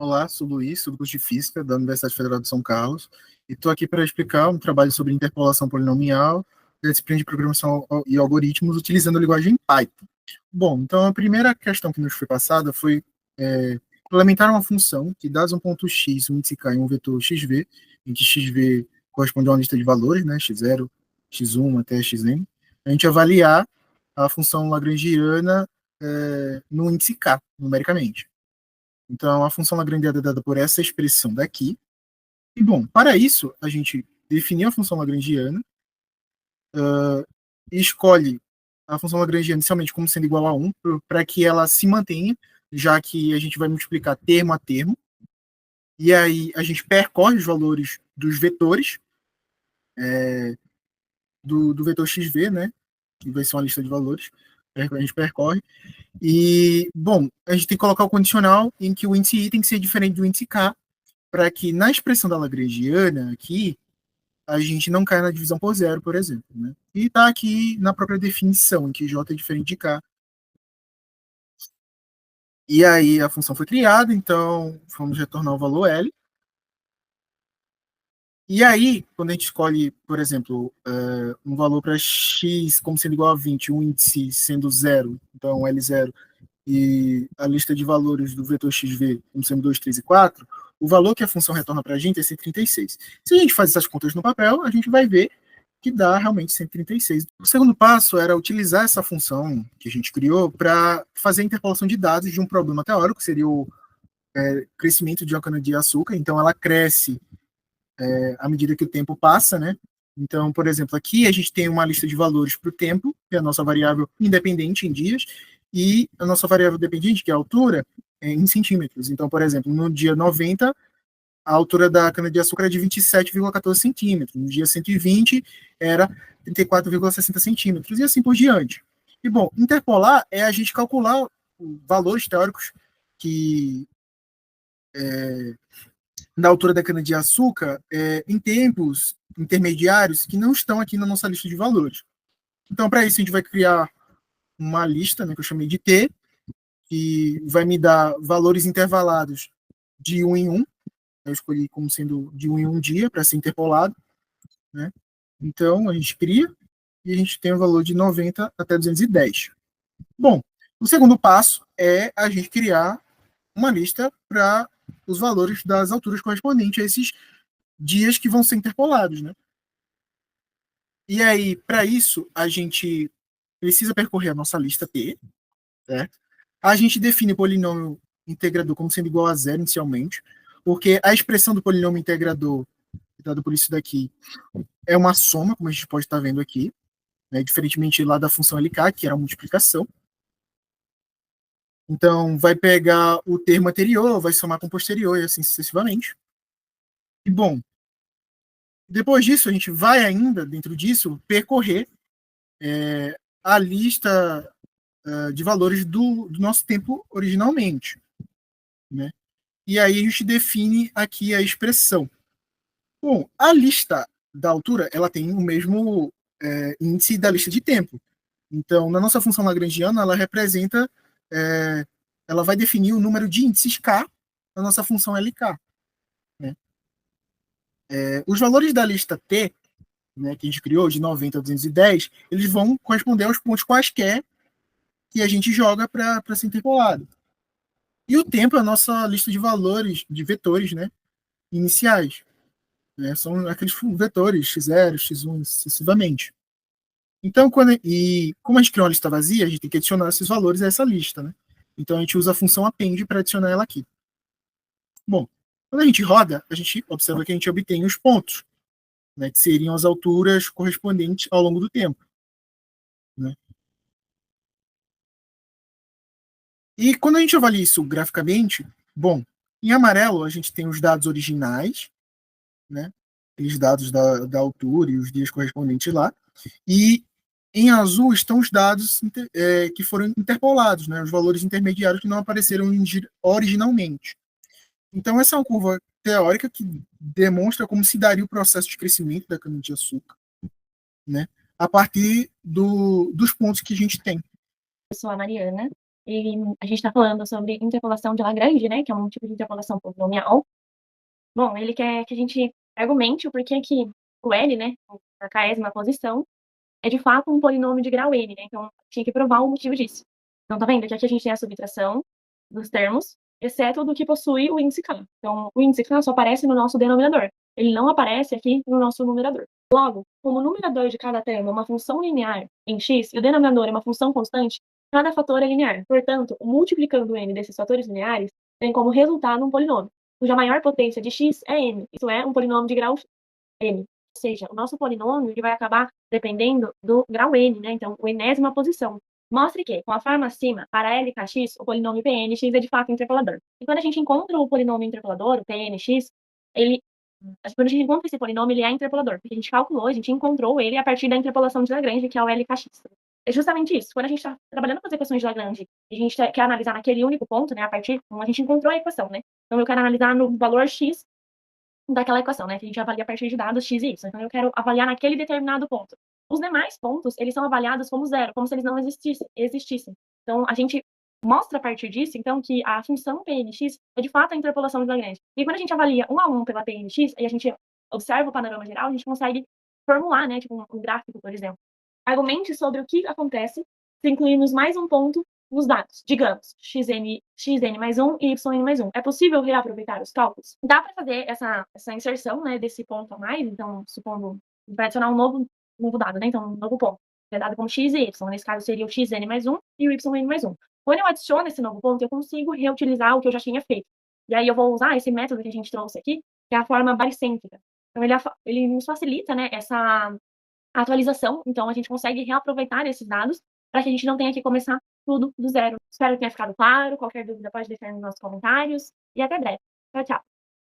Olá, sou o Luiz, sou do curso de Física da Universidade Federal de São Carlos, e estou aqui para explicar um trabalho sobre interpolação polinomial da disciplina de programação e algoritmos utilizando a linguagem Python. Bom, então a primeira questão que nos foi passada foi implementar uma função que, dados um ponto x, um índice k e um vetor xv, em que xv corresponde a uma lista de valores, né, x0, x1 até xn, a gente avaliar a função lagrangiana no índice k, numericamente. Então, a função lagrangiana é dada por essa expressão daqui. E, bom, para isso, a gente definiu a função lagrangiana e escolhe a função lagrangiana inicialmente como sendo igual a 1, para que ela se mantenha, já que a gente vai multiplicar termo a termo. E aí, a gente percorre os valores dos vetores, do vetor xv, né, que vai ser uma lista de valores, a gente percorre. E, bom, a gente tem que colocar o condicional em que o índice i tem que ser diferente do índice k, para que na expressão da lagrangiana aqui, a gente não caia na divisão por zero, por exemplo. Né? E está aqui na própria definição, em que j é diferente de k. E aí a função foi criada, então vamos retornar o valor L. E aí, quando a gente escolhe, por exemplo, um valor para x como sendo igual a 20, um índice sendo zero, então L0, e a lista de valores do vetor xv como sendo 2, 3 e 4, o valor que a função retorna para a gente é 136. Se a gente faz essas contas no papel, a gente vai ver que dá realmente 136. O segundo passo era utilizar essa função que a gente criou para fazer a interpolação de dados de um problema teórico, que seria o crescimento de uma cana-de-açúcar. Então, ela cresce à medida que o tempo passa, né? Então, por exemplo, aqui a gente tem uma lista de valores para o tempo, que é a nossa variável independente em dias, e a nossa variável dependente, que é a altura, em centímetros. Então, por exemplo, no dia 90, a altura da cana-de-açúcar era de 27,14 centímetros. No dia 120, era 34,60 centímetros, e assim por diante. E, bom, interpolar é a gente calcular valores teóricos que da altura da cana-de-açúcar em tempos intermediários que não estão aqui na nossa lista de valores. Então, para isso, a gente vai criar uma lista, né, que eu chamei de T, que vai me dar valores intervalados de 1 em 1. Eu escolhi como sendo de 1 em 1 dia para ser interpolado. Né? Então, a gente cria e a gente tem o valor de 90 até 210. Bom, o segundo passo é a gente criar uma lista para os valores das alturas correspondentes a esses dias que vão ser interpolados. Né? E aí, para isso, a gente precisa percorrer a nossa lista T, certo? A gente define o polinômio integrador como sendo igual a zero inicialmente, porque a expressão do polinômio integrador, dado por isso daqui, é uma soma, como a gente pode estar vendo aqui, né? Diferentemente lá da função LK, que era a multiplicação. Então, vai pegar o termo anterior, vai somar com o posterior e assim sucessivamente. E, bom, depois disso, a gente vai ainda, dentro disso, percorrer a lista de valores do nosso tempo originalmente. Né? E aí a gente define aqui a expressão. Bom, a lista da altura ela tem o mesmo índice da lista de tempo. Então, na nossa função lagrangiana, ela representa, ela vai definir o número de índices k na nossa função LK. Né? Os valores da lista T, né, que a gente criou, de 90 a 210, eles vão corresponder aos pontos quaisquer que a gente joga para ser interpolado. E o tempo é a nossa lista de valores, de vetores, né, iniciais. Né, são aqueles vetores, x0, x1, sucessivamente. Então, como a gente criou uma lista vazia, a gente tem que adicionar esses valores a essa lista. Né? Então, a gente usa a função append para adicionar ela aqui. Bom, quando a gente roda, a gente observa que a gente obtém os pontos, né, que seriam as alturas correspondentes ao longo do tempo. Né? E quando a gente avalia isso graficamente, bom, em amarelo a gente tem os dados originais, né, aqueles dados da altura e os dias correspondentes lá, e em azul estão os dados que foram interpolados, né, os valores intermediários que não apareceram originalmente. Então essa é uma curva teórica que demonstra como se daria o processo de crescimento da cana-de-açúcar, né, a partir dos pontos que a gente tem. Eu sou a Mariana, E a gente está falando sobre interpolação de Lagrange, né, que é um tipo de interpolação polinomial. Bom, ele quer que a gente argumente o porquê que o L, né, a késima posição, é de fato um polinômio de grau N, né? Então, tinha que provar o motivo disso. Então, tá vendo? Que aqui a gente tem a subtração dos termos, exceto do que possui o índice K. Então, o índice K só aparece no nosso denominador. Ele não aparece aqui no nosso numerador. Logo, como o numerador de cada termo é uma função linear em x e o denominador é uma função constante, cada fator é linear. Portanto, multiplicando n desses fatores lineares tem como resultado um polinômio, cuja maior potência de x é n. Isso é um polinômio de grau n. Ou seja, o nosso polinômio ele vai acabar dependendo do grau n, né? Então, o enésima posição. Mostre que, com a forma acima, para LKX, o polinômio Pnx é de fato interpolador. E quando a gente encontra o polinômio interpolador, o Pnx, ele, quando a gente encontra esse polinômio, ele é interpolador, porque a gente calculou, a gente encontrou ele a partir da interpolação de Lagrange, que é o LKX. É justamente isso. Quando a gente está trabalhando com as equações de Lagrange, e a gente quer analisar naquele único ponto, né, a partir, então a gente encontrou a equação, né? Então eu quero analisar no valor x daquela equação, né? Que a gente avalia a partir de dados x e y. Então, eu quero avaliar naquele determinado ponto. Os demais pontos, eles são avaliados como zero, como se eles não existissem. Então, a gente mostra a partir disso, então, que a função Pnx é de fato a interpolação de Lagrange. E quando a gente avalia um a um pela Pnx, aí a gente observa o panorama geral, a gente consegue formular, né? Tipo, um gráfico, por exemplo. Argumente sobre o que acontece se incluirmos mais um ponto nos dados, digamos, xn mais 1 e yn mais 1. É possível reaproveitar os cálculos? Dá para fazer essa inserção, né, desse ponto a mais, então, supondo, vai adicionar um novo dado, né, então, um novo ponto, que é dado como x e y, nesse caso seria o xn mais 1 e o yn mais 1. Quando eu adiciono esse novo ponto, eu consigo reutilizar o que eu já tinha feito. E aí eu vou usar esse método que a gente trouxe aqui, que é a forma baricêntrica. Então, ele nos facilita, né, essa atualização, então a gente consegue reaproveitar esses dados para que a gente não tenha que começar tudo do zero. Espero que tenha ficado claro. Qualquer dúvida pode deixar nos nossos comentários. E até breve. Tchau, tchau.